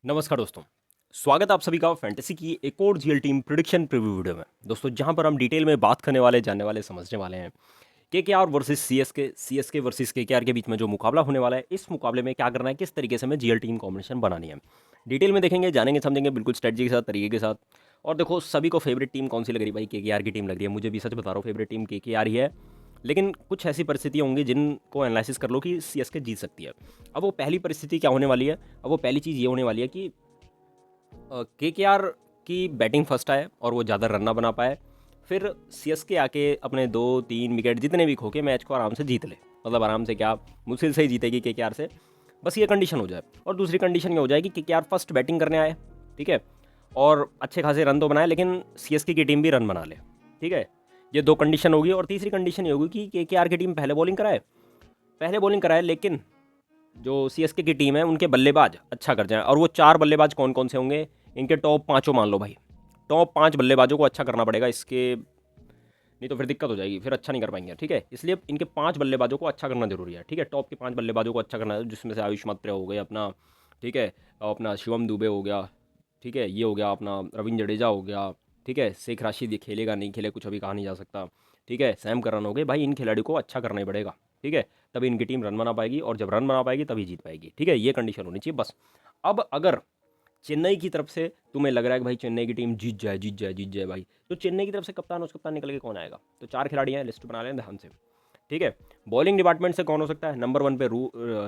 नमस्कार दोस्तों। स्वागत है आप सभी का फैंटेसी की एक और GL team prediction preview video में। दोस्तों जहां पर हम डिटेल में बात करने वाले, जानने वाले, समझने वाले हैं KKR versus CSK versus KKR के बीच में जो मुकाबला होने वाला है, इस मुकाबले में क्या करना है, किस तरीके से हमें जीएल टीम कॉम्बिनेशन बनानी है, डिटेल में देखेंगे, जानेंगे, समझेंगे, बिल्कुल स्ट्रेटजी के साथ, तरीके के साथ। और देखो सभी को फेवरेट टीम कौन सी लग रही है भाई? केकेआर की टीम लग रही है। मुझे भी सच बता रहा हूँ, फेवरेट टीम केकेआर ही है। लेकिन कुछ ऐसी परिस्थितियाँ होंगी जिनको एनालिसिस कर लो कि सीएसके जीत सकती है। अब वो पहली परिस्थिति क्या होने वाली है? अब वो पहली चीज़ ये होने वाली है कि केकेआर की बैटिंग फर्स्ट आए और वो ज़्यादा रन ना बना पाए, फिर सीएसके आके अपने 2-3 विकेट जितने भी खो के मैच को आराम से जीत ले। मतलब आराम से क्या, मुश्किल से ही जीतेगी केकेआर से, बस ये कंडीशन हो जाए। और दूसरी कंडीशन ये हो जाएगी कि केकेआर फर्स्ट बैटिंग करने आए, ठीक है, और अच्छे खासे रन तो बनाए, लेकिन सीएसके की टीम भी रन बना ले, ठीक है। ये दो कंडीशन होगी। और तीसरी कंडीशन ये होगी कि केकेआर की टीम पहले बॉलिंग कराए, लेकिन जो सीएसके की टीम है उनके बल्लेबाज अच्छा कर जाएं। और वो 4 बल्लेबाज कौन कौन से होंगे? इनके टॉप पाँचों मान लो भाई, टॉप 5 बल्लेबाजों को अच्छा करना पड़ेगा। इसके नहीं तो फिर दिक्कत हो जाएगी, फिर अच्छा नहीं कर पाएंगे, ठीक है। इसलिए इनके 5 बल्लेबाजों को अच्छा करना जरूरी है, ठीक है। टॉप के 5 बल्लेबाजों को अच्छा करना है, जिसमें से आयुष मात्रे हो गए अपना, ठीक है, अपना शिवम दुबे हो गया, ठीक है, ये हो गया अपना रविंद्र जडेजा हो गया, ठीक है, शेख राशिद ये खेलेगा नहीं खेले कुछ अभी कहा नहीं जा सकता, ठीक है, सैम करन हो गए। भाई इन खिलाड़ियों को अच्छा करना ही पड़ेगा, ठीक है, तभी इनकी टीम रन बना पाएगी, और जब रन बना पाएगी तभी जीत पाएगी, ठीक है। ये कंडीशन होनी चाहिए बस। अब अगर चेन्नई की तरफ से तुम्हें लग रहा है कि भाई चेन्नई की टीम जीत जाए भाई, तो चेन्नई की तरफ से कप्तान उस कप्तान निकल के कौन आएगा? तो 4 खिलाड़ी हैं, लिस्ट बना लें ध्यान से, ठीक है। बॉलिंग डिपार्टमेंट से कौन हो सकता है? नंबर 1 पे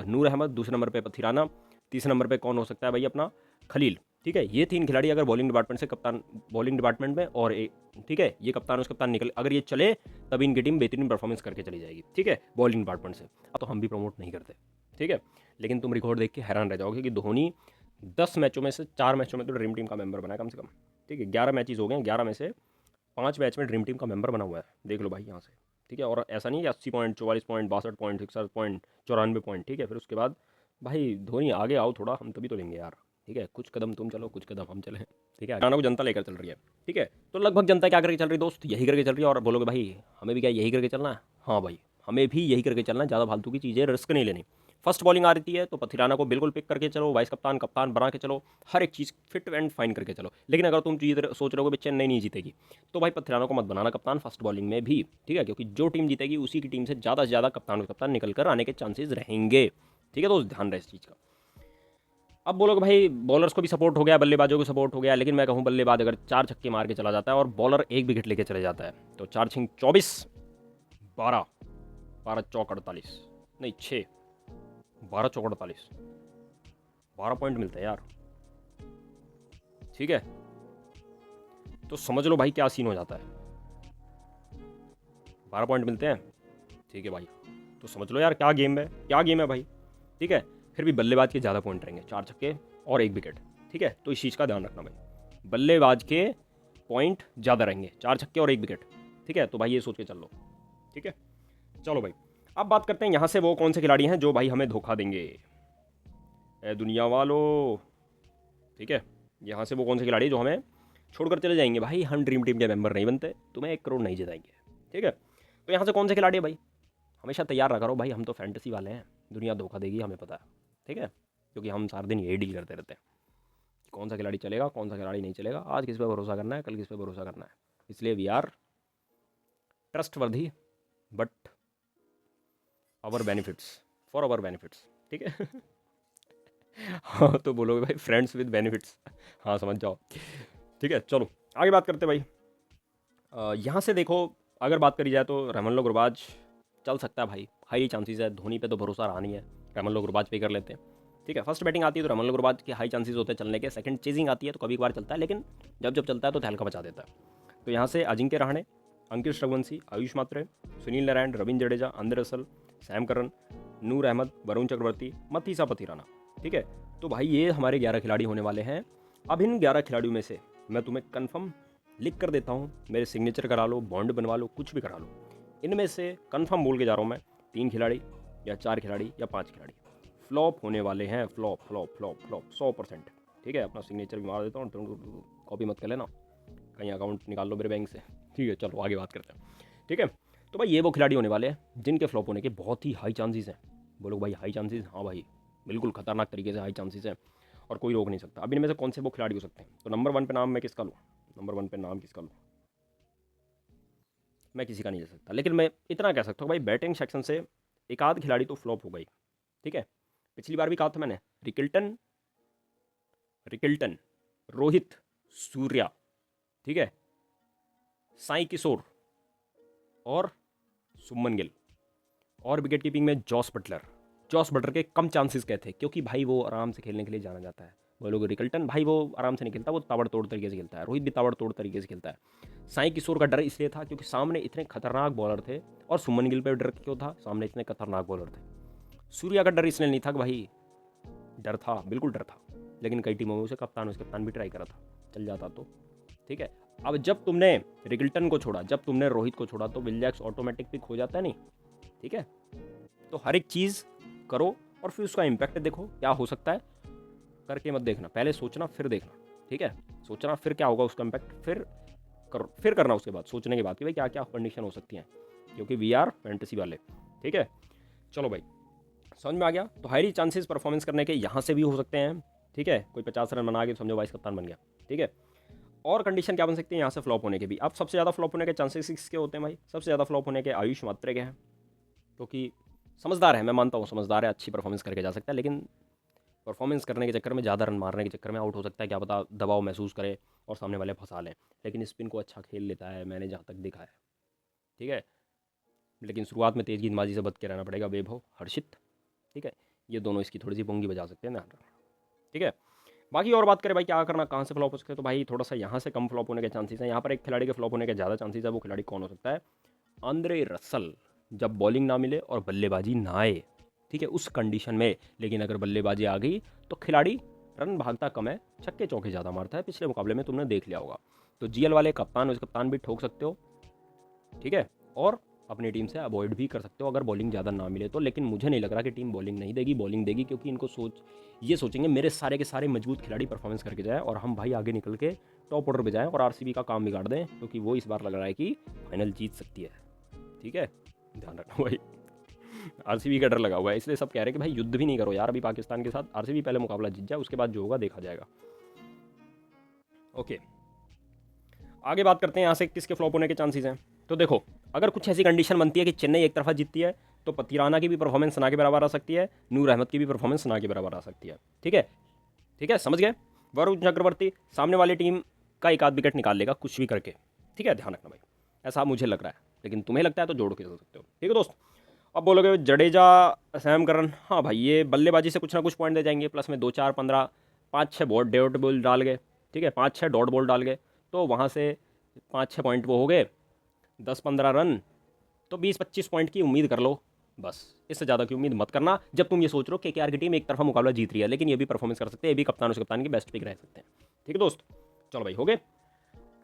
नूर अहमद, दूसरे नंबर पे पथिराना, तीसरे नंबर पे कौन हो सकता है भाई? अपना खलील, ठीक है। ये 3 खिलाड़ी अगर बॉलिंग डिपार्टमेंट से कप्तान, बॉलिंग डिपार्टमेंट में, और ठीक है, ये कप्तान उस कप्तान निकल, अगर ये चले तब इनकी टीम बेहतरीन परफॉर्मेंस करके चली जाएगी, ठीक है, बॉलिंग डिपार्टमेंट से। अब तो हम भी प्रमोट नहीं करते, ठीक है, लेकिन तुम रिकॉर्ड देख के हैरान रह जाओगे कि धोनी 10 मैचों में से 4 मैचों में तो ड्रीम टीम का मेंबर बना है कम से कम, ठीक है। 11 मैचेस हो गए हैं, 11 में से 5 मैच में ड्रीम टीम का मेंबर बना हुआ है, देख लो भाई यहाँ से, ठीक है। और ऐसा नहीं कि 80 point, 44 point, 62 point, 61 point, 94 point, ठीक है। फिर उसके बाद भाई धोनी आगे आओ थोड़ा, हम तभी तो लेंगे यार, ठीक है। कुछ कदम तुम चलो, कुछ कदम हम चलें, ठीक है। हरियाणा को जनता लेकर चल रही है, ठीक है। तो लगभग जनता क्या करके चल रही है दोस्त? यही करके चल रही है। और बोलोगे भाई हमें भी क्या यही करके चलना है? हाँ भाई, हमें भी यही करके चलना है। ज़्यादा फालतू की चीज़ें रिस्क नहीं लेनी। फर्स्ट बॉलिंग आ रही है तो पथिराना को बिल्कुल पिक करके चलो, वाइस कप्तान कप्तान बना के चलो, हर एक चीज़ फिट एंड फाइन करके चलो। लेकिन अगर तुम चीज़ सोच रहे हो कि चेन्नई नहीं जीतेगी, तो भाई पथिराना को मत बनाना कप्तान फर्स्ट बॉलिंग में भी, ठीक है, क्योंकि जो टीम जीतेगी उसी की टीम से ज़्यादा कप्तान निकल कर आने के चांसेस रहेंगे, ठीक है। तो ध्यान रहे इस चीज़ का। अब बोलोगे भाई बॉलर्स को भी सपोर्ट हो गया, बल्लेबाजों को सपोर्ट हो गया, लेकिन मैं कहूँ बल्लेबाज अगर 4 छक्के मार के चला जाता है और बॉलर 1 विकेट लेके चले जाता है, तो 4 छिंग 24, 12, 12 चौक 48, नहीं 6, 12 चौक 48, 12 पॉइंट मिलते हैं यार, ठीक है। तो समझ लो भाई क्या सीन हो जाता है। 12 पॉइंट मिलते हैं, ठीक है भाई। तो समझ लो यार क्या गेम है, क्या गेम है भाई, ठीक है। फिर भी बल्लेबाज के ज़्यादा पॉइंट रहेंगे, 4 छक्के और 1 विकेट, ठीक है। तो इस चीज़ का ध्यान रखना भाई, बल्लेबाज के पॉइंट ज़्यादा रहेंगे, 4 छक्के और 1 विकेट, ठीक है। तो भाई ये सोच के चल लो, ठीक है। चलो भाई, अब बात करते हैं यहाँ से वो कौन से खिलाड़ी हैं जो भाई हमें धोखा देंगे, ए दुनिया वालों, ठीक है। यहाँ से वो कौन से खिलाड़ी जो हमें छोड़कर चले जाएंगे भाई, हम ड्रीम टीम के मेंबर नहीं बनते, तुम्हें 1 करोड़ नहीं जिताएंगे, ठीक है। तो यहाँ से कौन से खिलाड़ी है भाई? हमेशा तैयार रखा करो भाई, हम तो फैंटेसी वाले हैं, दुनिया धोखा देगी हमें पता है, ठीक है, क्योंकि हम सारा दिन यही डील करते रहते हैं कि कौन सा खिलाड़ी चलेगा, कौन सा खिलाड़ी नहीं चलेगा, आज किस पे भरोसा करना है, कल किस पे भरोसा करना है। इसलिए we are trustworthy, but our benefits, for our benefits, ठीक है। हाँ तो बोलोगे भाई फ्रेंड्स विद बेनिफिट्स, हाँ समझ जाओ, ठीक है। चलो आगे बात करते हैं भाई। यहाँ से देखो, अगर बात करी जाए तो रहमान गुरबाज चल सकता है भाई, हाई चांसेस है। धोनी पे तो भरोसा रहा नहीं है, रहमान गुरबाज पे कर लेते हैं, ठीक है। फर्स्ट बैटिंग आती है तो रहमान गुरबाज के हाई चांसेस होते हैं चलने के। सेकंड चेजिंग आती है तो कभी कभार चलता है, लेकिन जब जब चलता है तो तहलका मचा देता है। तो यहाँ से अजिंक्य रहाणे, अंकित रघुवंशी, आयुष मात्रे, सुनील नारायण, रविंद्र जडेजा, अंदर रसल, सैम करन, नूर अहमद, वरुण चक्रवर्ती, मथीसा पथिराना, ठीक है। तो भाई ये हमारे 11 खिलाड़ी होने वाले हैं। अब इन 11 खिलाड़ियों में से मैं तुम्हें कन्फर्म लिख कर देता हूँ, मेरे सिग्नेचर करा लो, बॉन्ड बनवा लो, कुछ भी करा लो, इनमें से कंफर्म बोल के जा रहा हूँ मैं, 3 खिलाड़ी या 4 खिलाड़ी या 5 खिलाड़ी फ्लॉप होने वाले हैं। फ्लॉप फ्लॉप फ्लॉप फ्लॉप 100%, ठीक है। अपना सिग्नेचर भी मार देता हूँ, तुम कॉपी मत कर लेना, कहीं अकाउंट निकाल लो मेरे बैंक से, ठीक है। चलो आगे बात करते हैं, ठीक है। तो भाई ये वो खिलाड़ी होने वाले हैं जिनके फ्लॉप होने के बहुत ही हाई चांसेस हैं। बोलो भाई हाई चांसेस, हाँ भाई बिल्कुल खतरनाक तरीके से हाई चांसेस हैं। और कोई रोक नहीं सकता। अब इनमें से कौन से वो खिलाड़ी हो सकते हैं? तो नंबर 1 पे नाम मैं किसका लूँ? नंबर 1 पे नाम किसका लूँ? मैं किसी का नहीं ले सकता, लेकिन मैं इतना कह सकता हूँ भाई, बैटिंग सेक्शन से एक आध खिलाड़ी तो फ्लॉप हो गई। ठीक है, पिछली बार भी कहा था मैंने, रिकिल्टन, रिकिल्टन, रोहित, सूर्या, ठीक है, साई किशोर और सुमन गिल। और विकेट कीपिंग में जॉस बटलर। जॉस बटलर के कम चांसेस कहे थे, क्योंकि भाई वो आराम से खेलने के लिए जाना जाता है। वो लोग रिकल्टन भाई वो आराम से नहीं खेलता, वो ताबड़तोड़ तरीके से खेलता है। रोहित भी ताबड़तोड़ तरीके से खेलता है। साई किशोर का डर इसलिए था क्योंकि सामने इतने खतरनाक बॉलर थे, और सुमन गिल पे डर क्यों था? सामने इतने खतरनाक बॉलर थे। सूर्या का डर इसलिए नहीं था कि भाई, डर था, बिल्कुल डर था, लेकिन कई टीमों में उसे कप्तान भी ट्राई करा था, चल जाता तो। ठीक है, अब जब तुमने रिकल्टन को छोड़ा, जब तुमने रोहित को छोड़ा, तो विल जैक्स ऑटोमेटिक पिक हो जाता है नहीं? ठीक है, तो हर एक चीज़ करो और फिर उसका इम्पैक्ट देखो क्या हो सकता है, करके मत देखना, पहले सोचना फिर देखना। ठीक है, सोचना फिर क्या होगा उसका इम्पैक्ट, फिर करो, फिर करना उसके बाद, सोचने के बाद कि भाई क्या क्या कंडीशन हो सकती हैं, क्योंकि वी आर फैंटेसी वाले। ठीक है, चलो भाई, समझ में आ गया। तो हाईली चांसेस परफॉर्मेंस करने के यहाँ से भी हो सकते हैं। ठीक है, कोई 50 रन बना के समझो वाइस कप्तान बन गया। ठीक है, और कंडीशन क्या बन सकती है यहाँ से फ्लॉप होने के भी? अब सबसे ज़्यादा फ्लॉप होने के चांसेस किसके होते हैं भाई? सबसे ज़्यादा फ्लॉप होने के आयुष मात्रे के हैं, क्योंकि समझदार है, मैं मानता हूँ समझदार है, अच्छी परफॉर्मेंस करके जा सकता है, लेकिन परफॉर्मेंस करने के चक्कर में, ज़्यादा रन मारने के चक्कर में आउट हो सकता है, क्या पता दबाव महसूस करे और सामने वाले फंसा लें। लेकिन स्पिन को अच्छा खेल लेता है, मैंने जहाँ तक देखा है। ठीक है, लेकिन शुरुआत में तेज़ गेंदबाजी से बच के रहना पड़ेगा। वैभव, हर्षित, ठीक है, ये दोनों इसकी थोड़ी सी पोंगी बजा सकते हैं, ध्यान रखना। ठीक है, बाकी और बात करें भाई क्या करना, कहाँ से फ्लॉप हो सकते हैं, तो भाई थोड़ा सा यहाँ से कम फ्लॉप होने के चांसेस हैं। यहाँ पर एक खिलाड़ी के फ्लॉप होने के ज़्यादा चांसेस है, वो खिलाड़ी कौन हो सकता है? Andre Russell. जब बॉलिंग ना मिले और बल्लेबाजी ना आए, ठीक है, उस कंडीशन में, लेकिन अगर बल्लेबाजी आ गई तो खिलाड़ी रन भागता कम है, छक्के चौके ज़्यादा मारता है। पिछले मुकाबले में तुमने देख लिया होगा। तो जीएल वाले कप्तान, उस कप्तान भी ठोक सकते हो। ठीक है, और अपनी टीम से अवॉइड भी कर सकते हो अगर बॉलिंग ज़्यादा ना मिले तो। लेकिन मुझे नहीं लग रहा कि टीम बॉलिंग नहीं देगी, बॉलिंग देगी, क्योंकि इनको ये सोचेंगे मेरे सारे के सारे मजबूत खिलाड़ी परफॉर्मेंस करके जाए और हम भाई आगे निकल के टॉप ऑर्डर पे जाएं और आरसीबी का काम बिगाड़ दें, क्योंकि वो इस बार लग रहा है कि फाइनल जीत सकती है। ठीक है, ध्यान रखना भाई, आरसीबी का डर लगा हुआ है, इसलिए सब कह रहे हैं कि भाई युद्ध भी नहीं करो यार अभी पाकिस्तान के साथ, आरसीबी पहले मुकाबला जीत जाए, उसके बाद जो होगा देखा जाएगा। ओके, आगे बात करते हैं यहाँ से किसके फ्लॉप होने के चांसेस हैं। तो देखो, अगर कुछ ऐसी कंडीशन बनती है कि चेन्नई एक तरफा जीतती है, तो पतिराना की भी परफॉर्मेंस ना के बराबर आ सकती है, नूर अहमद की भी परफॉर्मेंस ना के बराबर आ सकती है। ठीक है, ठीक है, समझ गए? वरुण चक्रवर्ती सामने वाली टीम का एक आध विकेट निकाल लेगा कुछ भी करके। ठीक है, ध्यान रखना भाई, ऐसा मुझे लग रहा है, लेकिन तुम्हें लगता है तो जोड़ के चल सकते हो। ठीक है दोस्त, अब बोलोगे जडेजा, सैम करन, हाँ भाई ये बल्लेबाजी से कुछ ना कुछ पॉइंट दे जाएंगे, प्लस में 2 4 15 5 6 डॉट बॉल डाल गए। ठीक है, 5 6 डॉट बॉल डाल गए, तो वहाँ से 5 6 पॉइंट वो हो गए, 10 15 रन, तो 20 25 पॉइंट की उम्मीद कर लो बस। इससे ज़्यादा की उम्मीद मत करना जब तुम ये सोच रहे हो केकेआर की टीम एक तरफा मुकाबला जीत रही है, लेकिन ये भी परफॉर्मेंस कर सकते हैं, ये भी कप्तान उस कप्तान की बेस्ट पिक रह सकते हैं। ठीक है दोस्त, चलो भाई हो गए।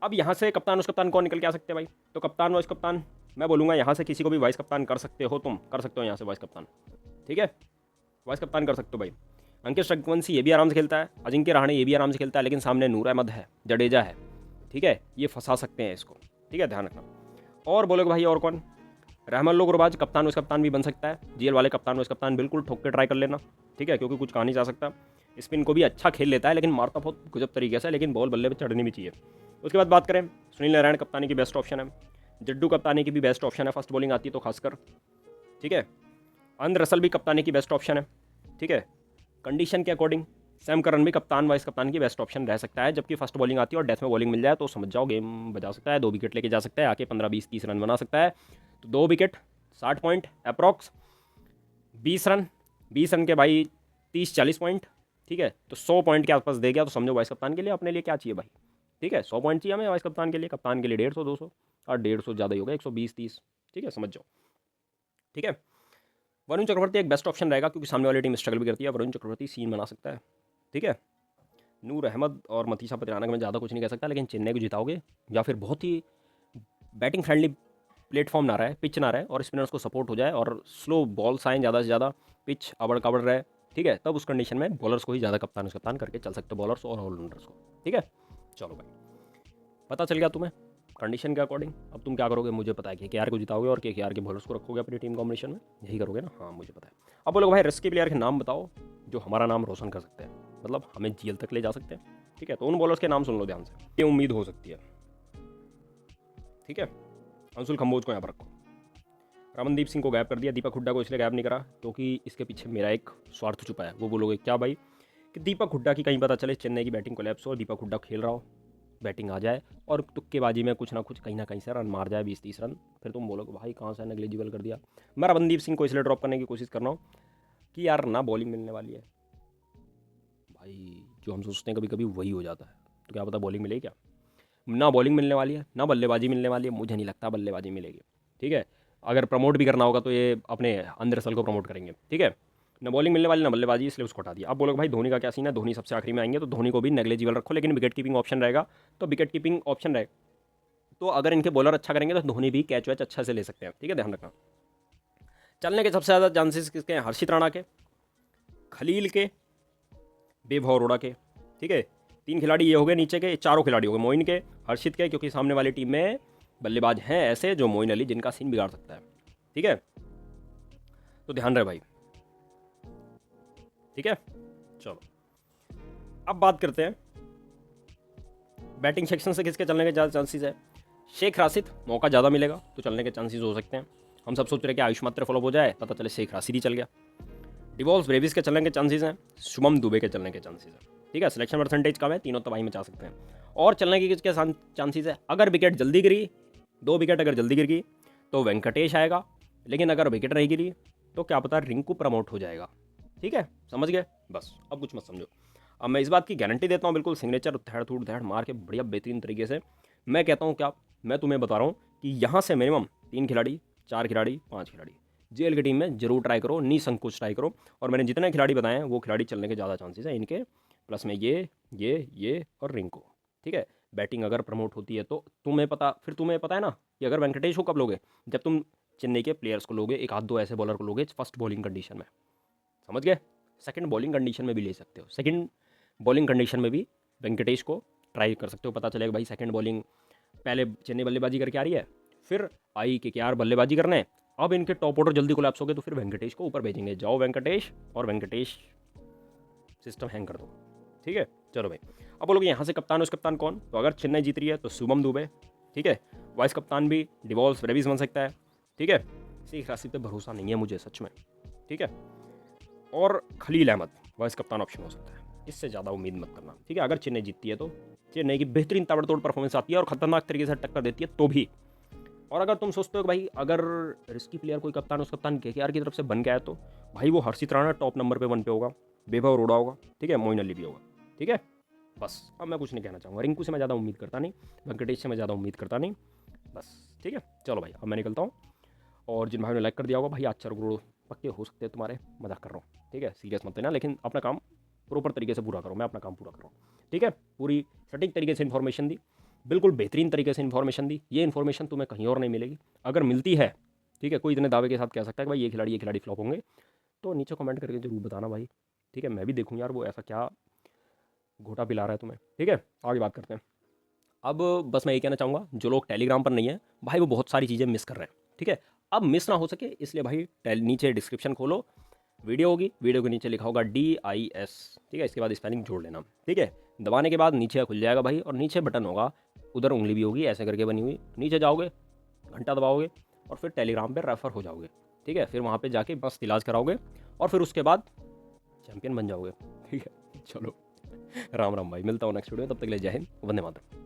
अब यहाँ से कप्तान उस कप्तान कौन निकल के आ सकते हैं भाई? तो कप्तान वाइस कप्तान, मैं बोलूँगा यहाँ से किसी को भी वाइस कप्तान कर सकते हो, तुम कर सकते हो यहाँ से वाइस कप्तान। ठीक है, वाइस कप्तान कर सकते हो भाई। अंकित रघुवंशी ये भी आराम से खेलता है, अजिंक्य रहाणे ये भी आराम से खेलता है, लेकिन सामने नूर अहमद है, जडेजा है। ठीक है, ये फंसा सकते हैं इसको। ठीक है, ध्यान रखना। और बोलोगे भाई और कौन? रहमान लोग रुबाज कप्तान उस कप्तान भी बन सकता है, जीएल वाले कप्तान उस कप्तान बिल्कुल ठोक के ट्राई कर लेना। ठीक है, क्योंकि कुछ कहा नहीं जा सकता। स्पिन को भी अच्छा खेल लेता है, लेकिन मारता बहुत गजब तरीके से, लेकिन बॉल बल्ले पर चढ़नी भी चाहिए। उसके बाद बात करें, सुनील नारायण कप्तानी की बेस्ट ऑप्शन है, जड्डू कप्तानी की भी बेस्ट ऑप्शन है, फर्स्ट बॉलिंग आती है तो खासकर। ठीक है, अंद्र रसल भी कप्तानी की बेस्ट ऑप्शन है। ठीक है, कंडीशन के अकॉर्डिंग सैम करन भी कप्तान वाइस कप्तान की बेस्ट ऑप्शन रह सकता है, जबकि फर्स्ट बॉलिंग आती है और डेथ में बॉलिंग मिल जाए तो समझ जाओ गेम बजा सकता है, 2 विकेट लेके जा सकता है, आके 15 20 30 रन बना सकता है। तो 2 विकेट 60 पॉइंट अप्रॉक्स, 20 रन के भाई 30 40 पॉइंट। ठीक है, तो 100 पॉइंट के आसपास दे गया तो समझो वाइस कप्तान के लिए अपने लिए क्या चाहिए भाई? ठीक है, 100 पॉइंट चाहिए हमें वाइस कप्तान के लिए, कप्तान के लिए 150 200, और 150 ज़्यादा ही होगा, 120 30। ठीक है, समझ जाओ। ठीक है, वरुण चक्रवर्ती एक बेस्ट ऑप्शन रहेगा, क्योंकि सामने वाली टीम स्ट्रगल भी करती है, वरुण चक्रवर्ती सीन बना सकता है। ठीक है, नूर अहमद और मतीसा पतिराना का मैं ज़्यादा कुछ नहीं कह सकता, लेकिन चेन्नई को जिताओगे या फिर बहुत ही बैटिंग फ्रेंडली प्लेटफॉर्म ना रहे, पिच ना रहे, और स्पिनर्स को सपोर्ट हो जाए और स्लो बॉल्स आएँ ज़्यादा से ज़्यादा, पिच अबड़ कबड़ रहे। ठीक है, तब उस कंडीशन में बॉलर्स को ही ज़्यादा कप्तान कप्तान करके चल सकते हो, बॉलर्स और ऑलराउंडर्स को। ठीक है, चलो भाई, पता चल गया तुम्हें कंडीशन के अकॉर्डिंग। अब तुम क्या करोगे मुझे पता है, केकेआर को जिताओगे और केकेआर के बॉलर्स को रखोगे अपनी टीम कॉम्बिनेशन में, यही करोगे ना? हाँ मुझे पता है। अब बोलोगे भाई रिस्की प्लेयर के नाम बताओ जो हमारा नाम रोशन कर सकते हैं। मतलब हमें जीएल तक ले जा सकते हैं। ठीक है, तो उन बॉलर्स के नाम सुन लो ध्यान से, ये उम्मीद हो सकती है। ठीक है, अंशुल कंबोज को यहाँ पर रखो। रमनदीप सिंह को गैप कर दिया, दीपक हुड्डा को इसलिए गैप नहीं करा क्योंकि इसके पीछे मेरा एक स्वार्थ छुपा है। वो बोलोगे क्या भाई? कि दीपक हुड्डा की कहीं पता चले चेन्नई की बैटिंग कोलैप्स हो, दीपक हुड्डा खेल रहा हो, बैटिंग आ जाए और तुक्केबाजी में कुछ ना कुछ कहीं ना कहीं से रन मार जाए, 20-30 रन, फिर तुम बोलोगे भाई कहाँ से नेग्लिजिबल कर दिया। मैं रमनदीप सिंह को इसलिए ड्रॉप करने की कोशिश कर रहा हूँ कि यार ना बॉलिंग मिलने वाली है भाई, जो हम सोचते हैं कभी कभी वही हो जाता है। तो क्या पता बॉलिंग मिलेगी क्या? ना बॉलिंग मिलने वाली है, ना बल्लेबाजी मिलने वाली है, मुझे नहीं लगता बल्लेबाजी मिलेगी। ठीक है, अगर प्रमोट भी करना होगा तो ये अपने अंदर सल को प्रमोट करेंगे। ठीक है, ना बॉलिंग मिलने वाली ना बल्लेबाजी, इसलिए उसको हटा दिया। अब बोलोगे भाई धोनी का क्या सीन है, धोनी सबसे आखिरी में आएंगे, तो धोनी को भी नेग्लिजिबल रखो, लेकिन विकेट कीपिंग ऑप्शन रहेगा, तो विकेट कीपिंग ऑप्शन रहेगा तो अगर इनके बॉलर अच्छा करेंगे तो धोनी भी कैच वैच अच्छा से ले सकते हैं। ठीक है, ध्यान रखना। चलने के सबसे ज़्यादा चांसेस किसके हैं? हर्षित राणा के, खलील के, वैभव अरोड़ा के। ठीक है, 3 खिलाड़ी ये हो गए नीचे के, 4 खिलाड़ी हो गए मोइन के, हर्षित के, क्योंकि सामने वाली टीम में बल्लेबाज हैं ऐसे जो मोइन अली जिनका सीन बिगाड़ सकता है। ठीक है, तो ध्यान रहे भाई। ठीक है, चलो अब बात करते हैं बैटिंग सेक्शन से किसके चलने के ज़्यादा चांसेस है। शेख राशिद, मौका ज़्यादा मिलेगा तो चलने के चांसेस हो सकते हैं। हम सब सोच रहे हैं कि आयुष मात्र फ्लॉप हो जाए, पता चले शेख राशिद ही चल गया। डिवॉल्स ब्रेविस के चलने के चांसेस हैं, शुभम दुबे के चलने के चांसेस हैं। ठीक है, सिलेक्शन परसेंटेज कम है, तीनों तबाही में जा सकते हैं। और चलने की किसके चांसेस है? अगर विकेट जल्दी गिरी, 2 विकेट अगर जल्दी गिर गई तो वेंकटेश आएगा, लेकिन अगर विकेट नहीं गिरी तो क्या पता रिंकू प्रमोट हो जाएगा। ठीक है, समझ गए? बस अब कुछ मत समझो। अब मैं इस बात की गारंटी देता हूँ, बिल्कुल सिग्नेचर धैड़ थूड़ धैड़ मार के बढ़िया बेहतरीन तरीके से मैं कहता हूँ, क्या मैं तुम्हें बता रहा हूँ कि यहाँ से मिनिमम 3 खिलाड़ी, 4 खिलाड़ी, 5 खिलाड़ी जेल की टीम में जरूर ट्राई करो, निसंकोच ट्राई करो। और मैंने जितने खिलाड़ी बताए हैं वो खिलाड़ी चलने के ज़्यादा चांसेस हैं इनके, प्लस में ये और रिंकू। ठीक है, बैटिंग अगर प्रमोट होती है तो तुम्हें पता है ना कि अगर वेंकटेश को कब लोगे? जब तुम चेन्नई के प्लेयर्स को लोगे, एक आध दो ऐसे बॉलर को लोगे फर्स्ट बॉलिंग कंडीशन में, समझ गए? सेकंड बॉलिंग कंडीशन में भी ले सकते हो, सेकंड बॉलिंग कंडीशन में भी वेंकटेश को ट्राई कर सकते हो। पता चलेगा भाई सेकंड बॉलिंग, पहले चेन्नई बल्लेबाजी करके आ रही है, फिर आई के यार बल्लेबाजी करने, अब इनके टॉप ऑर्डर जल्दी कोलैप्स हो गए तो फिर वेंकटेश को ऊपर भेजेंगे, जाओ वेंकटेश, और वेंकटेश सिस्टम हैंग कर दो। ठीक है, चलो भाई। अब बोलोगे यहाँ से कप्तान, उस कप्तान कौन? तो अगर चेन्नई जीत रही है तो शुभम दुबे। ठीक है, वाइस कप्तान भी डिवॉल्स ब्रेविस बन सकता है। ठीक है, शेख राशिद पे भरोसा नहीं है मुझे सच में। ठीक है, और खलील अहमद वाइस कप्तान ऑप्शन हो सकता है, इससे ज़्यादा उम्मीद मत करना। ठीक है, अगर चेन्नई जीतती है तो चेन्नई की बेहतरीन ताबड़तोड़ परफॉर्मेंस आती है और खतरनाक तरीके से टक्कर देती है तो भी। और अगर तुम सोचते हो कि भाई अगर रिस्की प्लेयर कोई कप्तान, उस कप्तान केकेआर की तरफ से बन गया है तो भाई वो हर्षित राणा टॉप नंबर पे 1 पे होगा, वैभव अरोड़ा होगा, ठीक है, मोइन अली भी होगा। ठीक है, बस अब मैं कुछ नहीं कहना चाहूँगा। रिंकू से मैं ज़्यादा उम्मीद करता नहीं, वेंकटेश से मैं ज़्यादा उम्मीद करता नहीं, बस। ठीक है, चलो भाई अब मैं निकलता हूँ। और जिन भाइयों ने लाइक कर दिया होगा भाई, आज 4 करोड़ पक्के हो सकते हैं तुम्हारे, मजाक कर रहा हूँ। ठीक है, सीरियस मत लेना, लेकिन अपना काम प्रॉपर तरीके से पूरा करो। मैं अपना काम पूरा कर रहा हूँ। ठीक है, पूरी सटीक तरीके से इन्फॉर्मेशन दी, बिल्कुल बेहतरीन तरीके से इन्फॉर्मेशन दी। ये इन्फॉर्मेशन तुम्हें कहीं और नहीं मिलेगी, अगर मिलती है। ठीक है, कोई इतने दावे के साथ कह सकता है कि भाई ये खिलाड़ी फ्लॉप होंगे, तो नीचे कमेंट करके जरूर बताना भाई। ठीक है, मैं भी देखूँ यार वो ऐसा क्या घोटा पिला रहा है तुम्हें। ठीक है, आगे बात करते हैं। अब बस मैं ये कहना चाहूँगा, जो लोग टेलीग्राम पर नहीं है भाई, वो बहुत सारी चीज़ें मिस कर रहे हैं। ठीक है, अब मिस ना हो सके इसलिए भाई नीचे डिस्क्रिप्शन खोलो, वीडियो होगी, वीडियो के नीचे लिखा होगा DIS। ठीक है, इसके बाद स्पेलिंग जोड़ लेना। ठीक है, दबाने के बाद नीचे खुल जाएगा भाई, और नीचे बटन होगा, उधर उंगली भी होगी ऐसे करके बनी हुई, नीचे जाओगे, घंटा दबाओगे और फिर टेलीग्राम पे रेफर हो जाओगे। ठीक है, फिर वहाँ पे जाके बस इलाज कराओगे और फिर उसके बाद चैंपियन बन जाओगे। ठीक है, चलो राम राम भाई, मिलता हूँ नेक्स्ट वीडियो में, तब तक ले जय हिंद, वंदे मातरम।